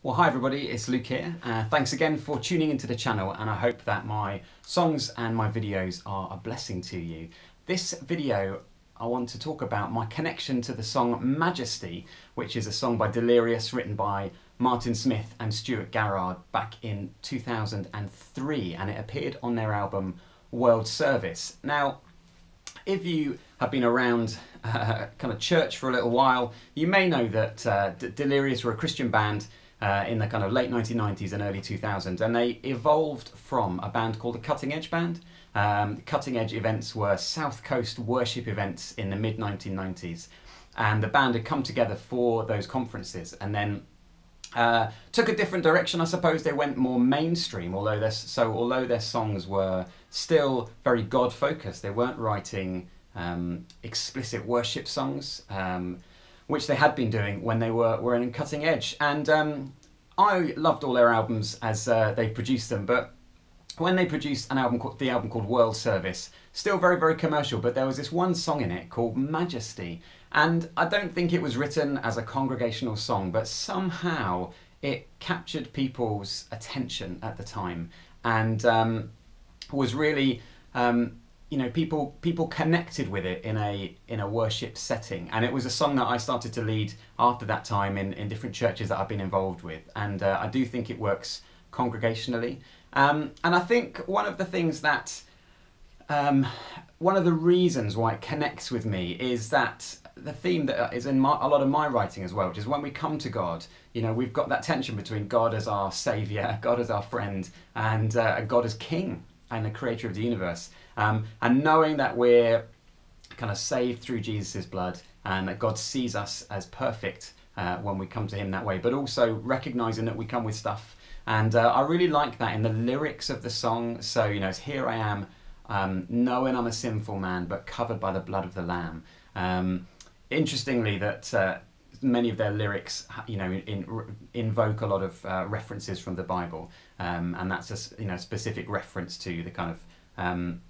Well, hi everybody, it's Luke here. Thanks again for tuning into the channel, and I hope that my songs and my videos are a blessing to you. This video I want to talk about my connection to the song Majesty, which is a song by Delirious written by Martin Smith and Stuart Garrard back in 2003, and it appeared on their album World Service. Now, if you have been around kind of church for a little while, you may know that Delirious were a Christian band in the kind of late 1990s and early 2000s, and they evolved from a band called the Cutting Edge Band. Cutting Edge events were South Coast worship events in the mid 1990s, and the band had come together for those conferences and then took a different direction. I suppose they went more mainstream, although their songs were still very God focused. They weren't writing explicit worship songs, which they had been doing when they were in Cutting Edge. And I loved all their albums as they produced them, but when they produced the album called World Service, still very, very commercial, but there was this one song in it called Majesty. And I don't think it was written as a congregational song, but somehow it captured people's attention at the time, and was really people connected with it in a worship setting. And it was a song that I started to lead after that time in different churches that I've been involved with, and I do think it works congregationally. And I think one of the things that one of the reasons why it connects with me is that the theme that is in a lot of my writing as well, which is when we come to God, we've got that tension between God as our saviour, God as our friend, and God as king and the creator of the universe. And knowing that we're kind of saved through Jesus' blood, and that God sees us as perfect when we come to him that way, but also recognising that we come with stuff. And I really like that in the lyrics of the song. So, it's here I am, knowing I'm a sinful man, but covered by the blood of the Lamb. Interestingly, that many of their lyrics, invoke a lot of references from the Bible, and that's a specific reference to the kind of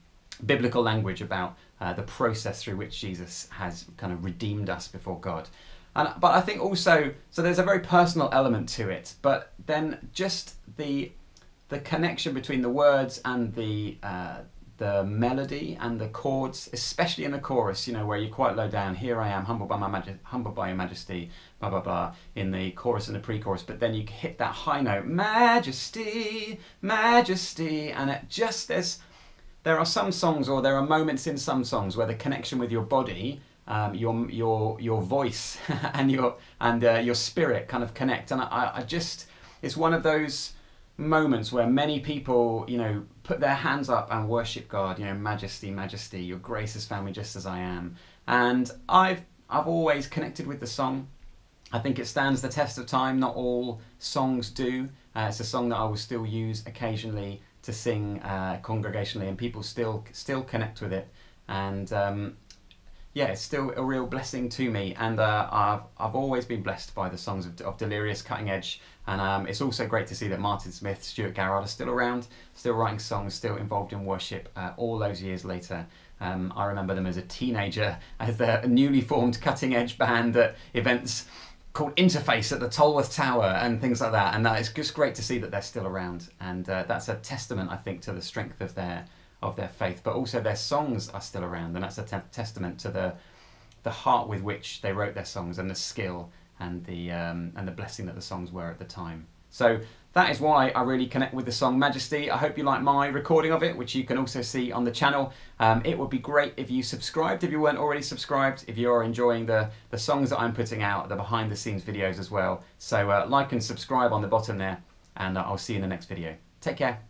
biblical language about the process through which Jesus has kind of redeemed us before God. But I think also, so there's a very personal element to it, but then just the connection between the words and the melody and the chords, especially in the chorus, where you're quite low down, here I am, humbled by your majesty, blah, blah, blah, in the chorus and the pre-chorus, but then you hit that high note, majesty, majesty, and there are some songs, or there are moments in some songs where the connection with your body, your voice and your spirit kind of connect. And I just, it's one of those moments where many people, put their hands up and worship God, majesty, majesty, your grace has found me just as I am. And I've always connected with the song. I think it stands the test of time. Not all songs do. It's a song that I will still use occasionally to sing congregationally, and people still connect with it. And yeah, it's still a real blessing to me, and I've always been blessed by the songs of Delirious, Cutting Edge, and it's also great to see that Martin Smith, Stuart Garrard are still around, still writing songs, still involved in worship all those years later. I remember them as a teenager as the newly formed Cutting Edge band at events called Interface at the Tolworth Tower and things like that, and it's just great to see that they're still around, and that's a testament, I think, to the strength of their faith, but also their songs are still around, and that's a testament to the heart with which they wrote their songs, and the skill and the blessing that the songs were at the time. So that is why I really connect with the song Majesty. I hope you like my recording of it, which you can also see on the channel. It would be great if you subscribed, if you weren't already subscribed, if you're enjoying the songs that I'm putting out, the behind the scenes videos as well. So like and subscribe on the bottom there, and I'll see you in the next video. Take care.